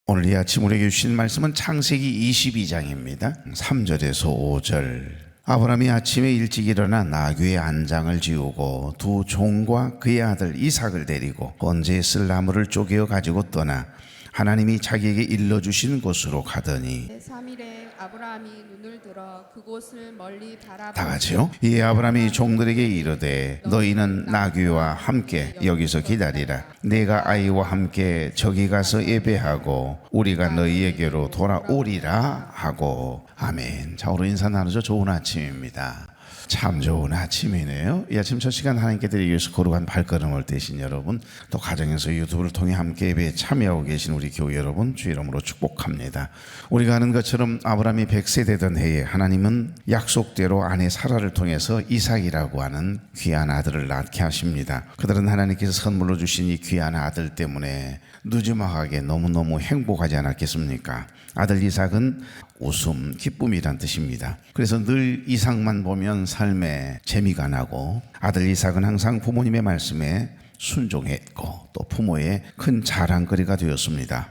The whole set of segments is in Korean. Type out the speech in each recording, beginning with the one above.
오늘 이 아침 우리에게 주신 말씀은 창세기 22장입니다. 3절에서 5절. 아브라함이 아침에 일찍 일어나 나귀의 안장을 지우고 두 종과 그의 아들 이삭을 데리고 번제에 쓸 나무를 쪼개어 가지고 떠나 하나님이 자기에게 일러주신 곳으로 가더니 제3일에 아브라함이 눈을 들어 그곳을 멀리 바라보고 다 같이요. 이 아브라함이 종들에게 이르되 너희는 나귀와 함께 여기서 기다리라. 내가 아이와 함께 저기 가서 예배하고 우리가 너희에게로 돌아오리라 하고. 아멘. 자, 오늘 인사 나누죠. 좋은 아침입니다. 참 좋은 아침이네요. 이 아침 첫 시간 하나님께 드리기 위해서 거룩한 발걸음을 떼신 여러분, 또 가정에서 유튜브를 통해 함께 예배에 참여하고 계신 우리 교회 여러분, 주 이름으로 축복합니다. 우리가 아는 것처럼 아브라함이 100세 되던 해에 하나님은 약속대로 아내 사라를 통해서 이삭이라고 하는 귀한 아들을 낳게 하십니다. 그들은 하나님께서 선물로 주신 이 귀한 아들 때문에 느지막하게 너무너무 행복하지 않았겠습니까? 아들 이삭은 웃음, 기쁨이란 뜻입니다. 그래서 늘 이삭만 보면 삶에 재미가 나고, 아들 이삭은 항상 부모님의 말씀에 순종했고 또 부모의 큰 자랑거리가 되었습니다.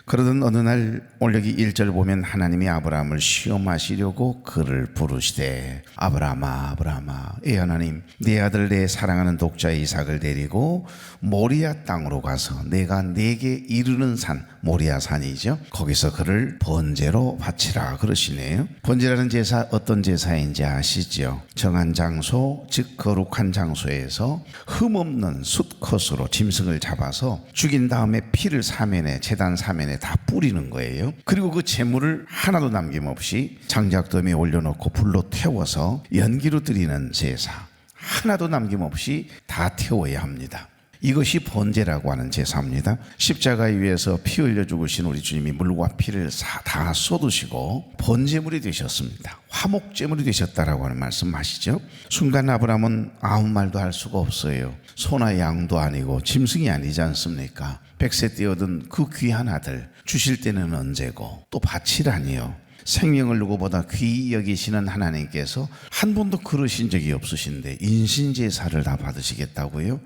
그러던 어느 날 오늘 여기 1절 보면 하나님이 아브라함을 시험하시려고 그를 부르시되 아브라함아 아브라함아, 예 하나님, 네 아들 내 사랑하는 독자 이삭을 데리고 모리아 땅으로 가서 내가 네게 이르는 산, 모리아 산이죠, 거기서 그를 번제로 바치라 그러시네요. 번제라는 제사 어떤 제사인지 아시죠? 정한 장소, 즉 거룩한 장소에서 흠없는 숫컷으로 짐승을 잡아서 죽인 다음에 피를 사면에, 제단 사면에 다 뿌리는 거예요. 그리고 그 제물을 하나도 남김없이 장작더미에 올려놓고 불로 태워서 연기로 드리는 제사, 하나도 남김없이 다 태워야 합니다. 이것이 번제라고 하는 제사입니다. 십자가 위에서 피 흘려 죽으신 우리 주님이 물과 피를 다 쏟으시고 번제물이 되셨습니다. 화목제물이 되셨다라고 하는 말씀 아시죠? 순간 아브라함은 아무 말도 할 수가 없어요. 소나 양도 아니고 짐승이 아니지 않습니까? 100세 뛰어든 그 귀한 아들 주실 때는 언제고 또 바치라니요. 생명을 누구보다 귀히 여기시는 하나님께서 한 번도 그러신 적이 없으신데 인신제사를 다 받으시겠다고요?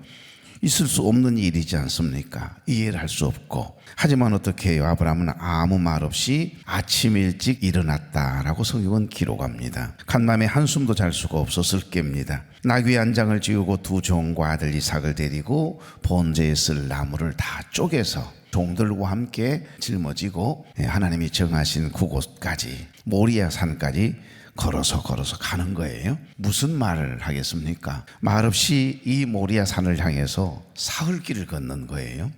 있을 수 없는 일이지 않습니까? 이해를 할 수 없고. 하지만 어떻게 해요? 아브라함은 아무 말 없이 아침 일찍 일어났다라고 성경은 기록합니다. 간밤에 한숨도 잘 수가 없었을 겁니다. 나귀의 안장을 지우고 두 종과 아들 이삭을 데리고 번제에 쓸 나무를 다 쪼개서 종들과 함께 짊어지고 하나님이 정하신 그곳까지, 모리아 산까지 걸어서 가는 거예요. 무슨 말을 하겠습니까? 말 없이 이 모리아 산을 향해서 사흘길을 걷는 거예요.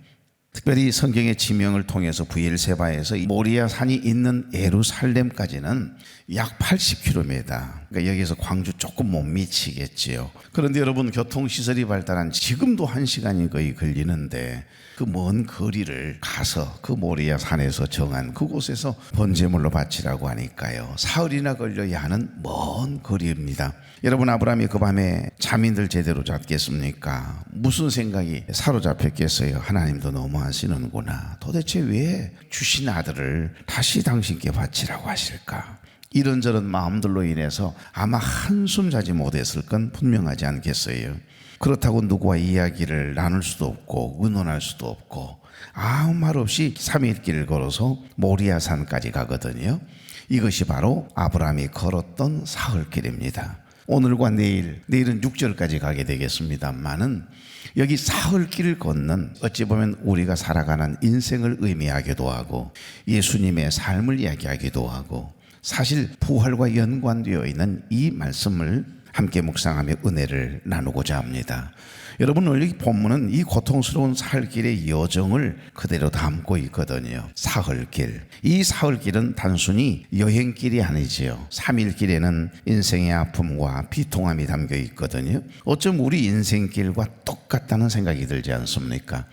특별히 성경의 지명을 통해서 브엘세바에서 모리아 산이 있는 예루살렘까지는 약 80km. 그러니까 여기서 광주 조금 못 미치겠지요. 그런데 여러분, 교통시설이 발달한 지금도 1시간이 거의 걸리는데 그 먼 거리를 가서 그 모리아 산에서 정한 그곳에서 번제물로 바치라고 하니까요, 사흘이나 걸려야 하는 먼 거리입니다. 여러분, 아브라함이 그 밤에 잠인들 제대로 잤겠습니까? 무슨 생각이 사로잡혔겠어요? 하나님도 너무하시는구나. 도대체 왜 주신 아들을 다시 당신께 바치라고 하실까? 이런저런 마음들로 인해서 아마 한숨 자지 못했을 건 분명하지 않겠어요? 그렇다고 누구와 이야기를 나눌 수도 없고 의논할 수도 없고 아무 말 없이 3일 길을 걸어서 모리아 산까지 가거든요. 이것이 바로 아브라함이 걸었던 사흘길입니다. 오늘과 내일은 6절까지 가게 되겠습니다만은 여기 사흘길을 걷는, 어찌 보면 우리가 살아가는 인생을 의미하기도 하고 예수님의 삶을 이야기하기도 하고, 사실 부활과 연관되어 있는 이 말씀을 함께 묵상하며 은혜를 나누고자 합니다. 여러분, 오늘 이 본문은 이 고통스러운 사흘길의 여정을 그대로 담고 있거든요. 사흘길. 이 사흘길은 단순히 여행길이 아니지요. 3일길에는 인생의 아픔과 비통함이 담겨 있거든요. 어쩜 우리 인생길과 똑같다는 생각이 들지 않습니까?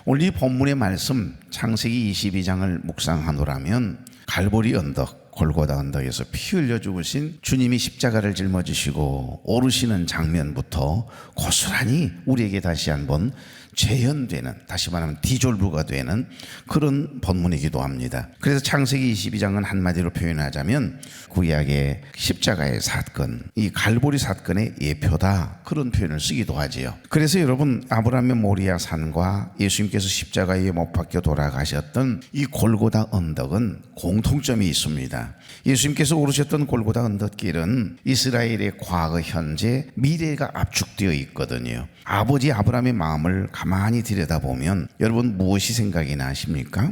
오늘 이 본문의 말씀 창세기 22장을 묵상하노라면 갈보리 언덕, 골고다 언덕에서 피 흘려 죽으신 주님이 십자가를 짊어지시고 오르시는 장면부터 고스란히 우리에게 다시 한번 재현되는, 다시 말하면 디졸브가 되는 그런 본문이기도 합니다. 그래서 창세기 22장은 한마디로 표현하자면 구약의 십자가의 사건, 이 갈보리 사건의 예표다, 그런 표현을 쓰기도 하지요. 그래서 여러분, 아브라함의 모리아 산과 예수님께서 십자가에 못 박혀 돌아가셨던 이 골고다 언덕은 공통점이 있습니다. 예수님께서 오르셨던 골고다 언덕길은 이스라엘의 과거, 현재, 미래가 압축되어 있거든요. 아버지 아브라함의 마음을 가만히 들여다보면 여러분 무엇이 생각이 나십니까?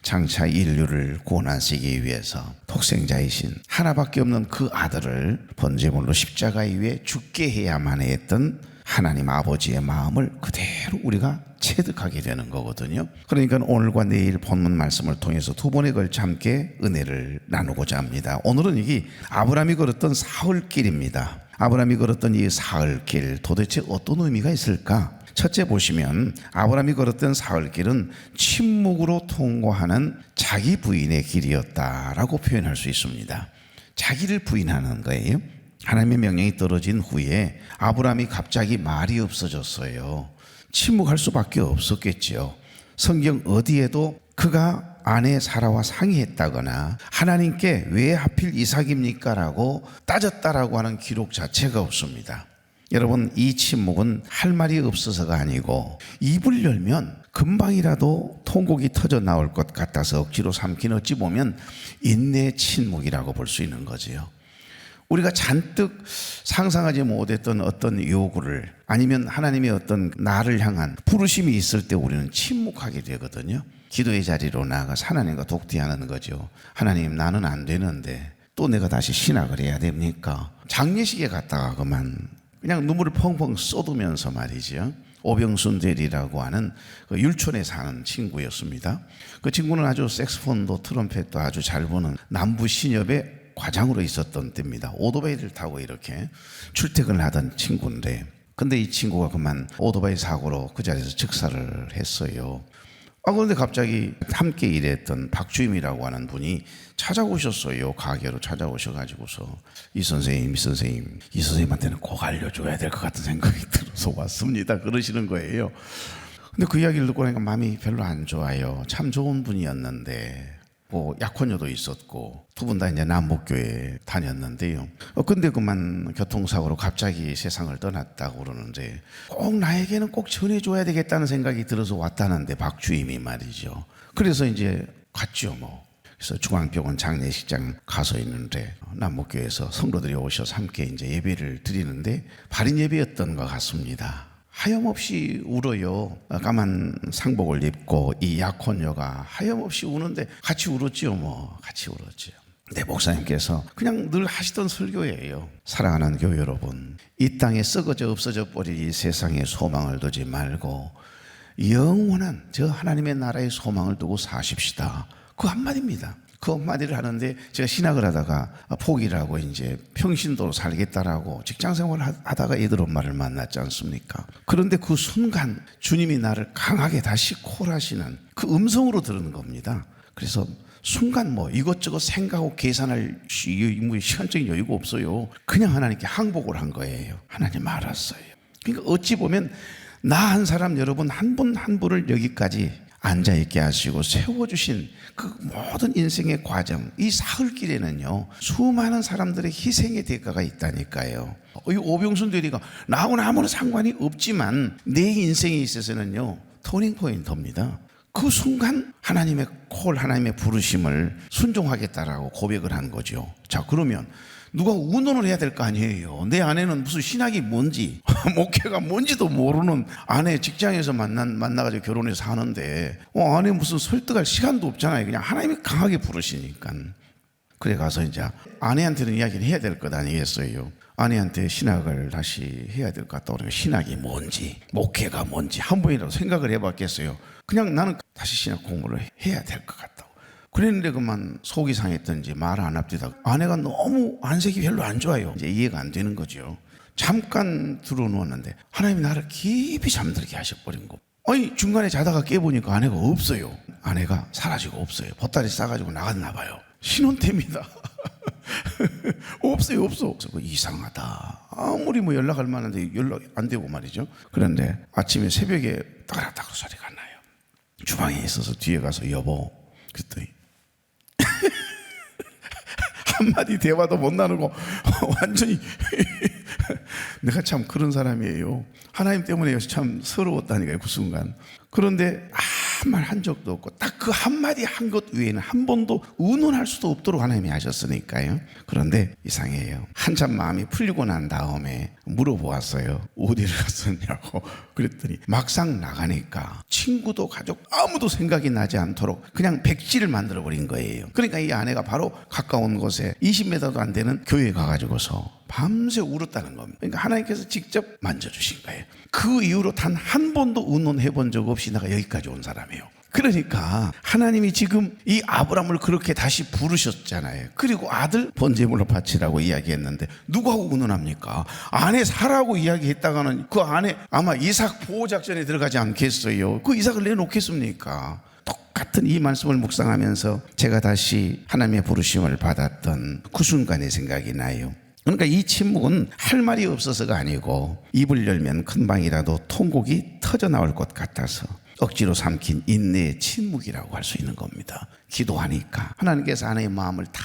장차 인류를 구원하시기 위해서 독생자이신 하나밖에 없는 그 아들을 번제물로 십자가 위에 죽게 해야만 했던 하나님 아버지의 마음을 그대로 우리가 체득하게 되는 거거든요. 그러니까 오늘과 내일 본문 말씀을 통해서 두 번에 걸쳐 함께 은혜를 나누고자 합니다. 오늘은 이게 아브라함이 걸었던 사흘길입니다. 아브라함이 걸었던 이 사흘길, 도대체 어떤 의미가 있을까? 첫째 보시면 아브라함이 걸었던 사흘길은 침묵으로 통과하는 자기 부인의 길이었다라고 표현할 수 있습니다. 자기를 부인하는 거예요. 하나님의 명령이 떨어진 후에 아브라함이 갑자기 말이 없어졌어요. 침묵할 수밖에 없었겠죠. 성경 어디에도 그가 아내 사라와 상의했다거나 하나님께 왜 하필 이삭입니까? 라고 따졌다라고 하는 기록 자체가 없습니다. 여러분, 이 침묵은 할 말이 없어서가 아니고 입을 열면 금방이라도 통곡이 터져 나올 것 같아서 억지로 삼킨, 어찌 보면 인내의 침묵이라고 볼 수 있는 거지요. 우리가 잔뜩 상상하지 못했던 어떤 요구를, 아니면 하나님의 어떤 나를 향한 부르심이 있을 때 우리는 침묵하게 되거든요. 기도의 자리로 나아가서 하나님과 독대하는 거죠. 하나님, 나는 안 되는데 또 내가 다시 신학을 해야 됩니까? 장례식에 갔다가 그냥 눈물을 펑펑 쏟으면서 말이죠. 오병순 대리라고 하는 그 율촌에 사는 친구였습니다. 그 친구는 아주 색소폰도 트럼펫도 아주 잘 부는 남부 신협의 과장으로 있었던 때입니다. 오토바이를 타고 이렇게 출퇴근을 하던 친구인데, 근데 이 친구가 그만 오토바이 사고로 그 자리에서 즉사를 했어요. 그런데 갑자기 함께 일했던 박주임이라고 하는 분이 찾아오셨어요. 가게로 찾아오셔가지고서 이 선생님한테는 꼭 알려줘야 될 것 같은 생각이 들어서 왔습니다, 그러시는 거예요. 근데 그 이야기를 듣고 나니까 마음이 별로 안 좋아요. 참 좋은 분이었는데, 약혼녀도 있었고 두 분 다 이제 남북교회 다녔는데요. 근데 그만 교통사고로 갑자기 세상을 떠났다고 그러는데, 꼭 나에게는 꼭 전해줘야 되겠다는 생각이 들어서 왔다는데, 박주임이 말이죠. 그래서 이제 갔죠. 그래서 중앙병원 장례식장 가서 있는데 남북교회에서 성도들이 오셔서 함께 이제 예배를 드리는데 발인 예배였던 것 같습니다. 하염없이 울어요. 까만 상복을 입고 이 약혼녀가 하염없이 우는데 같이 울었지요. 같이 울었지요. 네, 목사님께서 그냥 늘 하시던 설교예요. 사랑하는 교회 여러분, 이 땅에 썩어져 없어져 버릴 이 세상에 소망을 두지 말고 영원한 저 하나님의 나라의 소망을 두고 사십시다. 그 한마디입니다. 그 한마디를 하는데, 제가 신학을 하다가 포기를 하고 이제 평신도로 살겠다라고 직장생활을 하다가 애들 엄마를 만났지 않습니까? 그런데 그 순간 주님이 나를 강하게 다시 콜하시는 그 음성으로 들은 겁니다. 그래서 순간 이것저것 생각하고 계산할 시간적인 여유가 없어요. 그냥 하나님께 항복을 한 거예요. 하나님 알았어요. 그러니까 어찌 보면 나 한 사람, 여러분 한 분 한 분을 여기까지 앉아있게 하시고 세워주신 그 모든 인생의 과정, 이 사흘길에는요 수많은 사람들의 희생의 대가가 있다니까요. 이 오병순 대리가 나하고는 아무런 상관이 없지만 내 인생에 있어서는요 터닝 포인트입니다. 그 순간 하나님의 콜, 하나님의 부르심을 순종하겠다라고 고백을 한 거죠. 자, 그러면 누가 운운을 해야 될 거 아니에요. 내 아내는 무슨 신학이 뭔지 목회가 뭔지도 모르는 아내, 직장에서 만나가지고 결혼해서 사는데 아내 무슨 설득할 시간도 없잖아요. 그냥 하나님이 강하게 부르시니까. 그래 가서 이제 아내한테는 이야기를 해야 될 것 아니겠어요. 아내한테 신학을 다시 해야 될 것 같다 그러면 신학이 뭔지, 목회가 뭔지 한 번이라도 생각을 해봤겠어요. 그냥 나는 다시 신학 공부를 해야 될 것 같다고. 그랬는데 그만 속이 상했던지 말 안 합디다 아내가 너무 안색이 별로 안 좋아요. 이제 이해가 안 되는 거죠. 잠깐 들어누웠는데 하나님이 나를 깊이 잠들게 하셔버린 거. 아니, 중간에 자다가 깨보니까 아내가 없어요. 아내가 사라지고 없어요. 보따리 싸가지고 나갔나 봐요. 신혼 때입니다. 없어요, 없어. 그래서 이상하다. 아무리 뭐 연락할 만한데 연락 안 되고 말이죠. 그런데 아침에 새벽에 따라따라 소리가 나요. 주방에 있어서 뒤에 가서 여보 그랬더니 한마디 대화도 못 나누고 완전히 내가 참 그런 사람이에요. 하나님 때문에 참 서러웠다니까요, 그 순간. 그런데 아무 말 한 적도 없고 딱 그 한마디 한 것 외에는 한 번도 의논할 수도 없도록 하나님이 하셨으니까요. 그런데 이상해요. 한참 마음이 풀리고 난 다음에 물어보았어요. 어디를 갔었냐고. 그랬더니 막상 나가니까 친구도 가족 아무도 생각이 나지 않도록 그냥 백지를 만들어버린 거예요. 그러니까 이 아내가 바로 가까운 곳에 20m도 안 되는 교회에 가가지고서 밤새 울었다는 겁니다. 그러니까 하나님께서 직접 만져주신 거예요. 그 이후로 단 한 번도 의논해 본 적 없이 내가 여기까지 온 사람이에요. 그러니까 하나님이 지금 이 아브라함을 그렇게 다시 부르셨잖아요. 그리고 아들 번제물로 바치라고 이야기했는데 누구하고 의논합니까? 아내 사라고 이야기했다가는 그 아내 아마 이삭 보호 작전에 들어가지 않겠어요. 그 이삭을 내놓겠습니까? 똑같은 이 말씀을 묵상하면서 제가 다시 하나님의 부르심을 받았던 그 순간의 생각이 나요. 그러니까 이 침묵은 할 말이 없어서가 아니고 입을 열면 금방이라도 통곡이 터져 나올 것 같아서 억지로 삼킨 인내의 침묵이라고 할 수 있는 겁니다. 기도하니까 하나님께서 아내의 마음을 다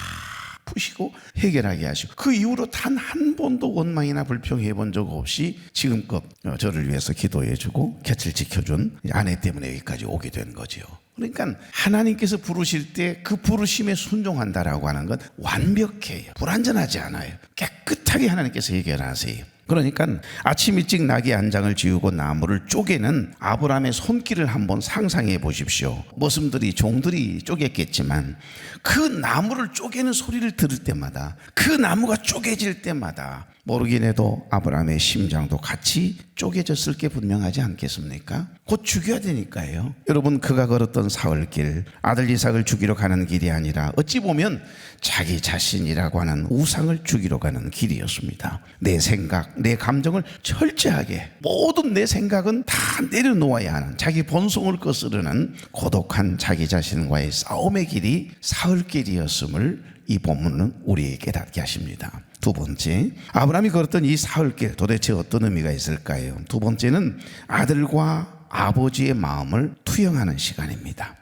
푸시고 해결하게 하시고 그 이후로 단 한 번도 원망이나 불평해 본 적 없이 지금껏 저를 위해서 기도해 주고 곁을 지켜준 아내 때문에 여기까지 오게 된 거죠. 그러니까 하나님께서 부르실 때 그 부르심에 순종한다라고 하는 건 완벽해요. 불완전하지 않아요. 깨끗하게 하나님께서 해결하세요. 그러니까 아침 일찍 나귀 한 장을 지우고 나무를 쪼개는 아브라함의 손길을 한번 상상해 보십시오. 머슴들이 종들이 쪼갰겠지만 그 나무를 쪼개는 소리를 들을 때마다 그 나무가 쪼개질 때마다 모르긴 해도 아브라함의 심장도 같이 쪼개졌을 게 분명하지 않겠습니까? 곧 죽여야 되니까요. 여러분 그가 걸었던 사흘길 아들 이삭을 죽이러 가는 길이 아니라 어찌 보면 자기 자신이라고 하는 우상을 죽이러 가는 길이었습니다. 내 생각, 내 감정을 철저하게 모든 내 생각은 다 내려놓아야 하는 자기 본성을 거스르는 고독한 자기 자신과의 싸움의 길이 사흘길이었음을 이 본문은 우리에게 깨닫게 하십니다. 두 번째, 아브라함이 걸었던 이 사흘길 도대체 어떤 의미가 있을까요? 두 번째는 아들과 아버지의 마음을 투영하는 시간입니다.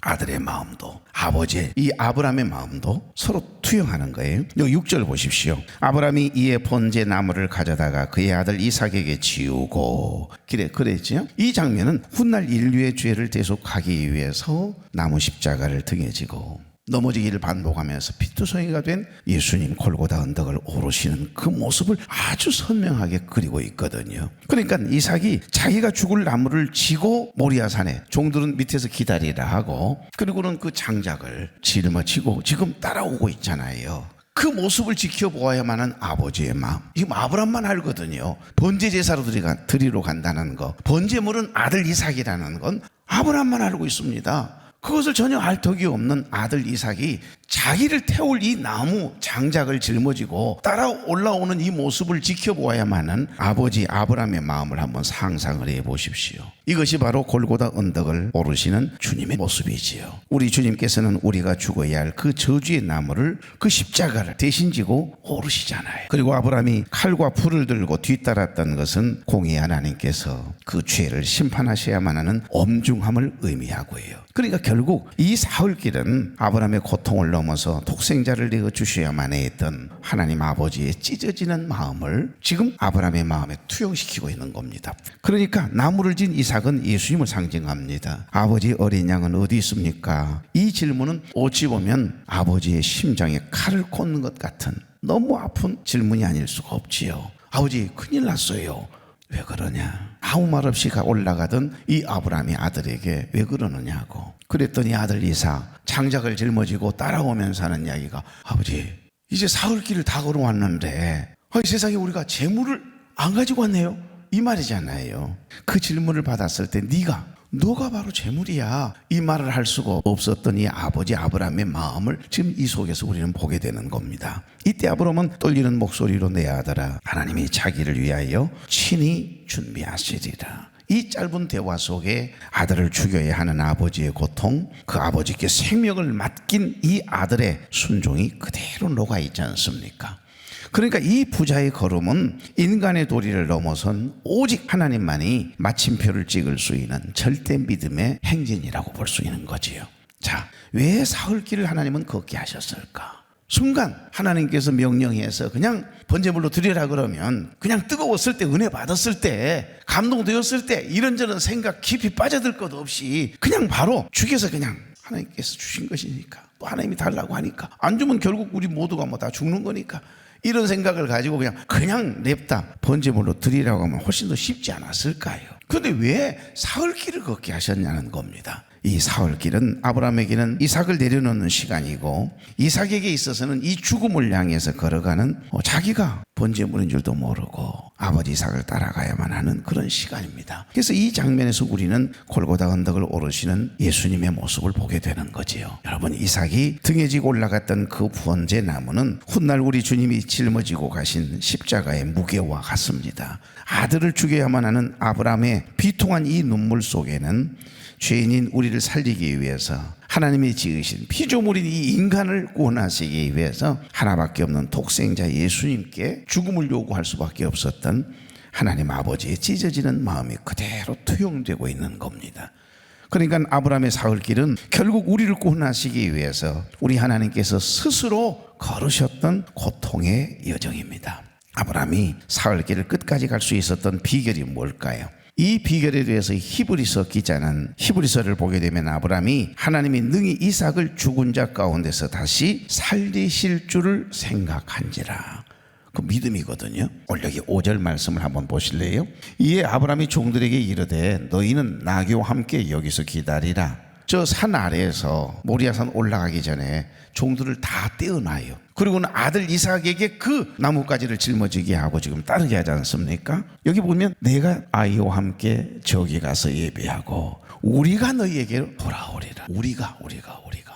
아들의 마음도 아버지의 이 아브라함의 마음도 서로 투영하는 거예요. 여기 6절 보십시오. 아브라함이 이에 번제 나무를 가져다가 그의 아들 이삭에게 지우고 그랬죠. 이 장면은 훗날 인류의 죄를 대속하기 위해서 나무 십자가를 등에 지고 넘어지기를 반복하면서 피투성이가 된 예수님 골고다 언덕을 오르시는 그 모습을 아주 선명하게 그리고 있거든요. 그러니까 이삭이 자기가 죽을 나무를 지고 모리아산에 종들은 밑에서 기다리라 하고 그리고는 그 장작을 짊어지고 지금 따라오고 있잖아요. 그 모습을 지켜보아야만 하는 아버지의 마음. 지금 아브라함만 알거든요. 번제 제사로 드리러 간다는 거, 번제물은 아들 이삭이라는 건 아브라함만 알고 있습니다. 그것을 전혀 알 턱이 없는 아들 이삭이 자기를 태울 이 나무 장작을 짊어지고 따라 올라오는 이 모습을 지켜보아야만 하는 아버지 아브라함의 마음을 한번 상상을 해 보십시오. 이것이 바로 골고다 언덕을 오르시는 주님의 모습이지요. 우리 주님께서는 우리가 죽어야 할 그 저주의 나무를 그 십자가를 대신 지고 오르시잖아요. 그리고 아브라함이 칼과 불을 들고 뒤따랐던 것은 공의 하나님께서 그 죄를 심판하셔야만 하는 엄중함을 의미하고요. 그러니까 결국 이 사흘길은 아브라함의 고통을 넘어서 독생자를 내어 주셔야만 했던 하나님 아버지의 찢어지는 마음을 지금 아브라함의 마음에 투영시키고 있는 겁니다. 그러니까 나무를 진 이삭은 예수님을 상징합니다. 아버지 어린 양은 어디 있습니까? 이 질문은 어찌 보면 아버지의 심장에 칼을 꽂는 것 같은 너무 아픈 질문이 아닐 수가 없지요. 아버지 큰일 났어요. 왜 그러냐? 아무 말 없이 올라가던 이 아브라함이 아들에게 왜 그러느냐고. 그랬더니 아들 이삭 장작을 짊어지고 따라오면서 하는 이야기가 아버지 이제 사흘길을 다 걸어왔는데 세상에 우리가 재물을 안 가지고 왔네요. 이 말이잖아요. 그 질문을 받았을 때 너가 바로 재물이야 이 말을 할 수가 없었던 이 아버지 아브라함의 마음을 지금 이 속에서 우리는 보게 되는 겁니다. 이때 아브라함은 떨리는 목소리로 내 아들아 하나님이 자기를 위하여 친히 준비하시리라. 이 짧은 대화 속에 아들을 죽여야 하는 아버지의 고통, 그 아버지께 생명을 맡긴 이 아들의 순종이 그대로 녹아있지 않습니까? 그러니까 이 부자의 걸음은 인간의 도리를 넘어선 오직 하나님만이 마침표를 찍을 수 있는 절대 믿음의 행진이라고 볼 수 있는 거지요. 자, 왜 사흘길을 하나님은 걷게 하셨을까? 순간 하나님께서 명령해서 그냥 번제물로 드리라 그러면 그냥 뜨거웠을 때, 은혜 받았을 때, 감동되었을 때 이런저런 생각 깊이 빠져들 것 없이 그냥 바로 죽여서 그냥 하나님께서 주신 것이니까, 또 하나님이 달라고 하니까, 안 주면 결국 우리 모두가 뭐 다 죽는 거니까, 이런 생각을 가지고 그냥 냅다 번제물로 드리라고 하면 훨씬 더 쉽지 않았을까요? 그런데 왜 사흘길을 걷게 하셨냐는 겁니다. 이 사흘길은 아브라함에게는 이삭을 내려놓는 시간이고, 이삭에게 있어서는 이 죽음을 향해서 걸어가는, 자기가 번제물인 줄도 모르고 아버지 이삭을 따라가야만 하는 그런 시간입니다. 그래서 이 장면에서 우리는 골고다 언덕을 오르시는 예수님의 모습을 보게 되는 거지요. 여러분, 이삭이 등에 지고 올라갔던 그 번제 나무는 훗날 우리 주님이 짊어지고 가신 십자가의 무게와 같습니다. 아들을 죽여야만 하는 아브라함의 비통한 이 눈물 속에는 죄인인 우리를 살리기 위해서 하나님이 지으신 피조물인 이 인간을 구원하시기 위해서 하나밖에 없는 독생자 예수님께 죽음을 요구할 수밖에 없었던 하나님 아버지의 찢어지는 마음이 그대로 투영되고 있는 겁니다. 그러니까 아브라함의 사흘길은 결국 우리를 구원하시기 위해서 우리 하나님께서 스스로 걸으셨던 고통의 여정입니다. 아브라함이 사흘길을 끝까지 갈 수 있었던 비결이 뭘까요? 이 비결에 대해서 히브리서 기자는 히브리서를 보게 되면 아브라함이 하나님이 능히 이삭을 죽은 자 가운데서 다시 살리실 줄을 생각한지라. 그 믿음이거든요. 오늘 여기 5절 말씀을 한번 보실래요? 이에 아브라함이 종들에게 이르되 너희는 나귀와 함께 여기서 기다리라. 저 산 아래에서 모리아산 올라가기 전에 종들을 다 떼어놔요. 그리고는 아들 이삭에게 그 나뭇가지를 짊어지게 하고 지금 따르게 하지 않습니까? 여기 보면 내가 아이와 함께 저기 가서 예배하고 우리가 너희에게로 돌아오리라. 우리가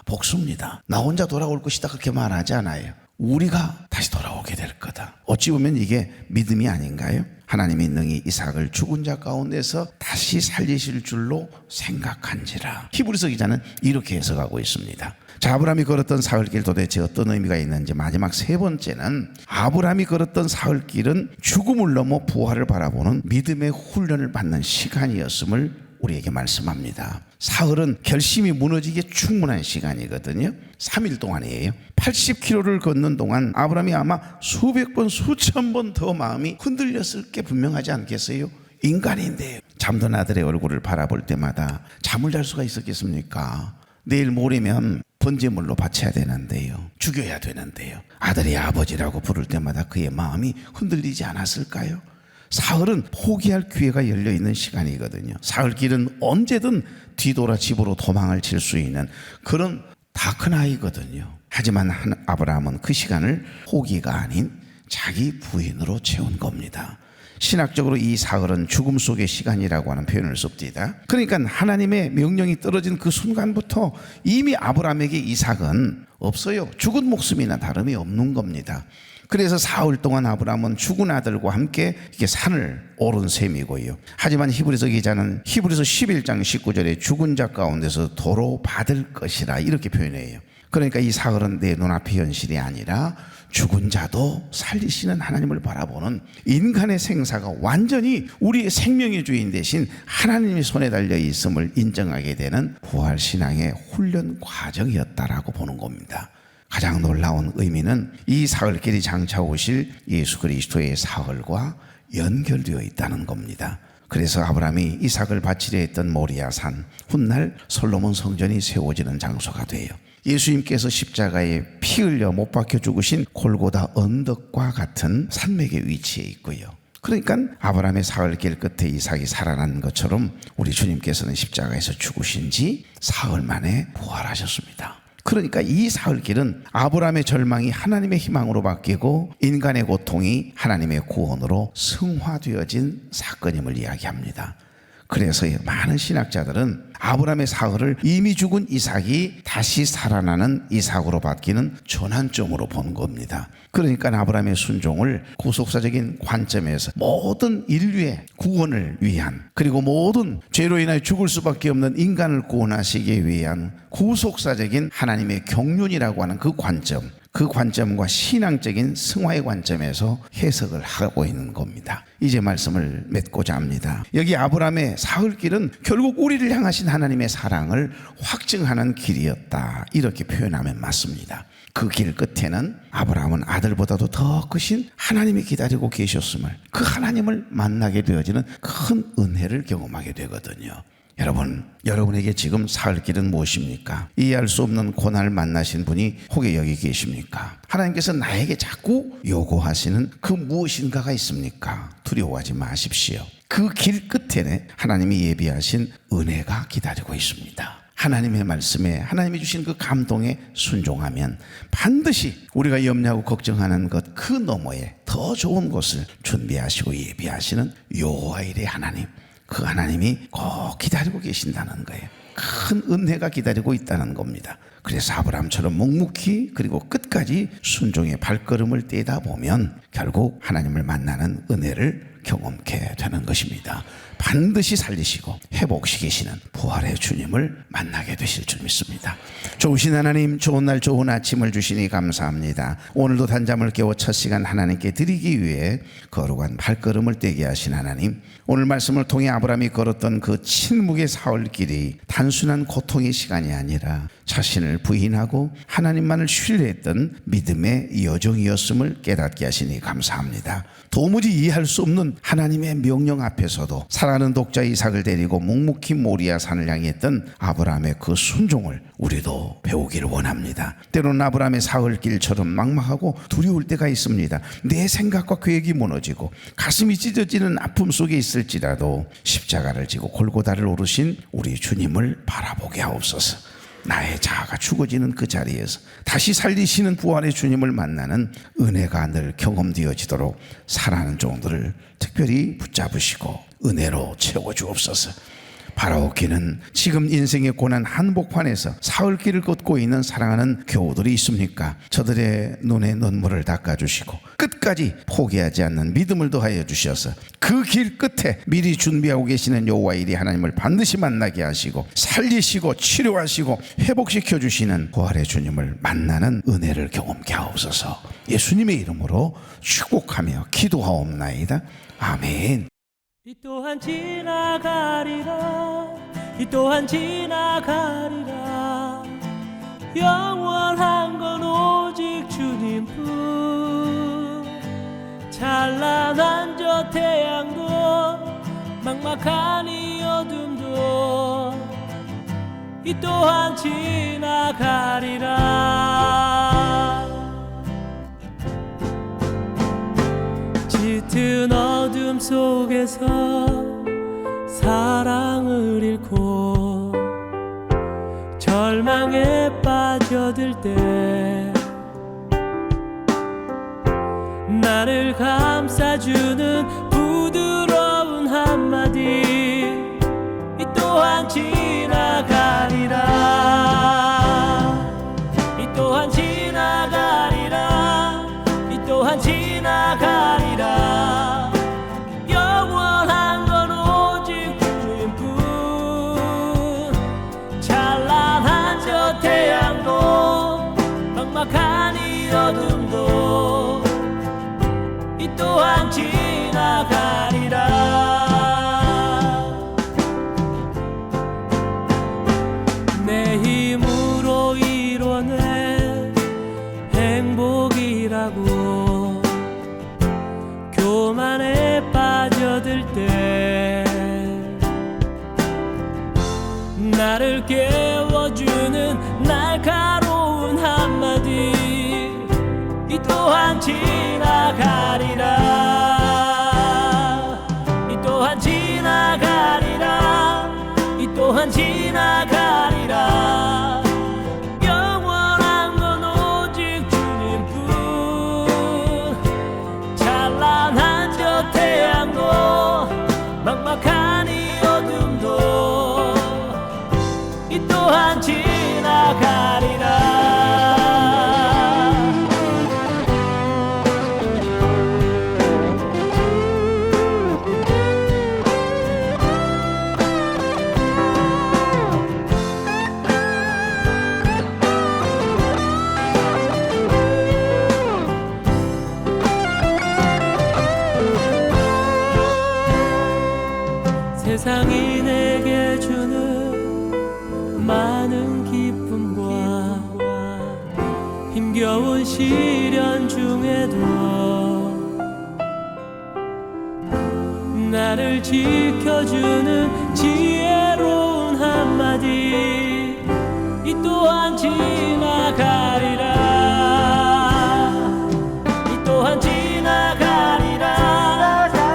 복수입니다. 나 혼자 돌아올 것이다 그렇게 말하지 않아요. 우리가 다시 돌아오게 될 거다. 어찌 보면 이게 믿음이 아닌가요? 하나님이 능히 이삭을 죽은 자 가운데서 다시 살리실 줄로 생각한지라. 히브리서 기자는 이렇게 해석하고 있습니다. 자, 아브라함이 걸었던 사흘길 도대체 어떤 의미가 있는지, 마지막 세 번째는 아브라함이 걸었던 사흘길은 죽음을 넘어 부활을 바라보는 믿음의 훈련을 받는 시간이었음을 우리에게 말씀합니다. 사흘은 결심이 무너지기에 충분한 시간이거든요. 3일 동안이에요. 80km를 걷는 동안 아브라함이 아마 수백 번 수천 번 더 마음이 흔들렸을 게 분명하지 않겠어요? 인간인데 잠든 아들의 얼굴을 바라볼 때마다 잠을 잘 수가 있었겠습니까? 내일 모레면 번제물로 바쳐야 되는데요, 죽여야 되는데요, 아들이 아버지라고 부를 때마다 그의 마음이 흔들리지 않았을까요? 사흘은 포기할 기회가 열려있는 시간이거든요. 사흘길은 언제든 뒤돌아 집으로 도망을 칠 수 있는 그런 다 큰 아이거든요. 하지만 아브라함은 그 시간을 포기가 아닌 자기 부인으로 채운 겁니다. 신학적으로 이 사흘은 죽음 속의 시간이라고 하는 표현을 씁니다. 그러니까 하나님의 명령이 떨어진 그 순간부터 이미 아브라함에게 이삭은 없어요. 죽은 목숨이나 다름이 없는 겁니다. 그래서 사흘 동안 아브라함은 죽은 아들과 함께 이렇게 산을 오른 셈이고요. 하지만 히브리서 기자는 히브리서 11장 19절에 죽은 자 가운데서 도로 받을 것이라 이렇게 표현해요. 그러니까 이 사흘은 내 눈앞의 현실이 아니라 죽은 자도 살리시는 하나님을 바라보는 인간의 생사가 완전히 우리의 생명의 주인 대신 하나님의 손에 달려 있음을 인정하게 되는 부활신앙의 훈련 과정이었다라고 보는 겁니다. 가장 놀라운 의미는 이 사흘길이 장차 오실 예수 그리스도의 사흘과 연결되어 있다는 겁니다. 그래서 아브라함이 이삭을 바치려 했던 모리아산, 훗날 솔로몬 성전이 세워지는 장소가 돼요. 예수님께서 십자가에 피 흘려 못 박혀 죽으신 골고다 언덕과 같은 산맥의 위치에 있고요. 그러니까 아브라함의 사흘길 끝에 이삭이 살아난 것처럼 우리 주님께서는 십자가에서 죽으신 지 사흘 만에 부활하셨습니다. 그러니까 이 사흘길은 아브라함의 절망이 하나님의 희망으로 바뀌고 인간의 고통이 하나님의 구원으로 승화되어진 사건임을 이야기합니다. 그래서 많은 신학자들은 아브라함의 사흘을 이미 죽은 이삭이 다시 살아나는 이삭으로 바뀌는 전환점으로 본 겁니다. 그러니까 아브라함의 순종을 구속사적인 관점에서 모든 인류의 구원을 위한, 그리고 모든 죄로 인하여 죽을 수밖에 없는 인간을 구원하시기 위한 구속사적인 하나님의 경륜이라고 하는 그 관점과 신앙적인 승화의 관점에서 해석을 하고 있는 겁니다. 이제 말씀을 맺고자 합니다. 여기 아브라함의 사흘길은 결국 우리를 향하신 하나님의 사랑을 확증하는 길이었다, 이렇게 표현하면 맞습니다. 그 길 끝에는 아브라함은 아들보다도 더 크신 하나님이 기다리고 계셨음을, 그 하나님을 만나게 되어지는 큰 은혜를 경험하게 되거든요. 여러분에게 지금 사흘길은 무엇입니까? 이해할 수 없는 고난을 만나신 분이 혹여 여기 계십니까? 하나님께서 나에게 자꾸 요구하시는 그 무엇인가가 있습니까? 두려워하지 마십시오. 그 길 끝에는 하나님이 예비하신 은혜가 기다리고 있습니다. 하나님의 말씀에, 하나님이 주신 그 감동에 순종하면 반드시 우리가 염려하고 걱정하는 것 그 너머에 더 좋은 것을 준비하시고 예비하시는 여호와일의 하나님, 그 하나님이 꼭 기다리고 계신다는 거예요. 큰 은혜가 기다리고 있다는 겁니다. 그래서 아브라함처럼 묵묵히 그리고 끝까지 순종의 발걸음을 떼다 보면 결국 하나님을 만나는 은혜를 경험케 되는 것입니다. 반드시 살리시고 회복시키시는 부활의 주님을 만나게 되실 줄 믿습니다. 좋으신 하나님, 좋은 날 좋은 아침을 주시니 감사합니다. 오늘도 단잠을 깨워 첫 시간 하나님께 드리기 위해 거룩한 발걸음을 떼게 하신 하나님, 오늘 말씀을 통해 아브라함이 걸었던 그 침묵의 사흘길이 단순한 고통의 시간이 아니라 자신을 부인하고 하나님만을 신뢰했던 믿음의 여정이었음을 깨닫게 하시니 감사합니다. 도무지 이해할 수 없는 하나님의 명령 앞에서도 사랑하는 독자 이삭을 데리고 묵묵히 모리아 산을 향했던 아브라함의 그 순종을 우리도 배우기를 원합니다. 때로는 아브라함의 사흘길처럼 막막하고 두려울 때가 있습니다. 내 생각과 계획이 무너지고 가슴이 찢어지는 아픔 속에 있을지라도 십자가를 지고 골고다를 오르신 우리 주님을 바라보게 하옵소서. 나의 자아가 죽어지는 그 자리에서 다시 살리시는 부활의 주님을 만나는 은혜가 늘 경험되어지도록 사랑하는 종들을 특별히 붙잡으시고 은혜로 채워주옵소서. 바라옵기는 지금 인생의 고난 한복판에서 사흘길을 걷고 있는 사랑하는 교우들이 있습니까? 저들의 눈에 눈물을 닦아주시고 끝까지 포기하지 않는 믿음을 더하여 주셔서 그 길 끝에 미리 준비하고 계시는 여호와일이 하나님을 반드시 만나게 하시고 살리시고 치료하시고 회복시켜 주시는 부활의 주님을 만나는 은혜를 경험케 하옵소서. 예수님의 이름으로 축복하며 기도하옵나이다. 아멘. 이 또한 지나가리라, 이 또한 지나가리라. 영원한 건 오직 주님뿐. 찬란한 저 태양도 막막한 이 어둠도 이 또한 지나가리라. 짙은 어둠 속에서 사랑을 잃고 절망에 빠져들 때 나를 감싸주는 부드러운 한마디 이 또한 지나가리라. 이 또한 지나가리라. 이 또한 지나가리라. 영원한 건 오직 주님뿐. 찬란한 저 태양도 막막한 이 어둠도 이 또한 지나가리라. 내 힘으로 이뤄낸 행복이라고 교만에 빠져들 때 나를 깨워주는 날카로운 한마디 이 또한 지나가리라. 이 또한 지나가리라. 이 또한 지나가리라. 영원한 건 오직 주님뿐. 찬란한 저 태양도 막막한 이 어둠 또한 지나가리라. 세상이 내게 주는 많은 기쁨과 힘겨운 시련 중에도 나를 지켜주는 지혜로운 한마디 이 또한 지나가리라. 이 또한 지나가리라.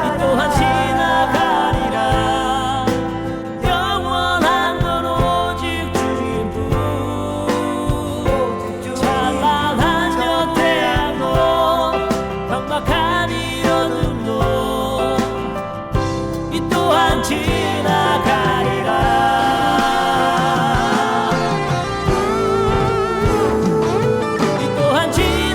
이 또한 지나가리라. 영원한 건 오직 주님뿐. 찬란한 저 태양도 깜빡한 이 어둠도 이 또한 지나가리라. 이 또한 지나가리라.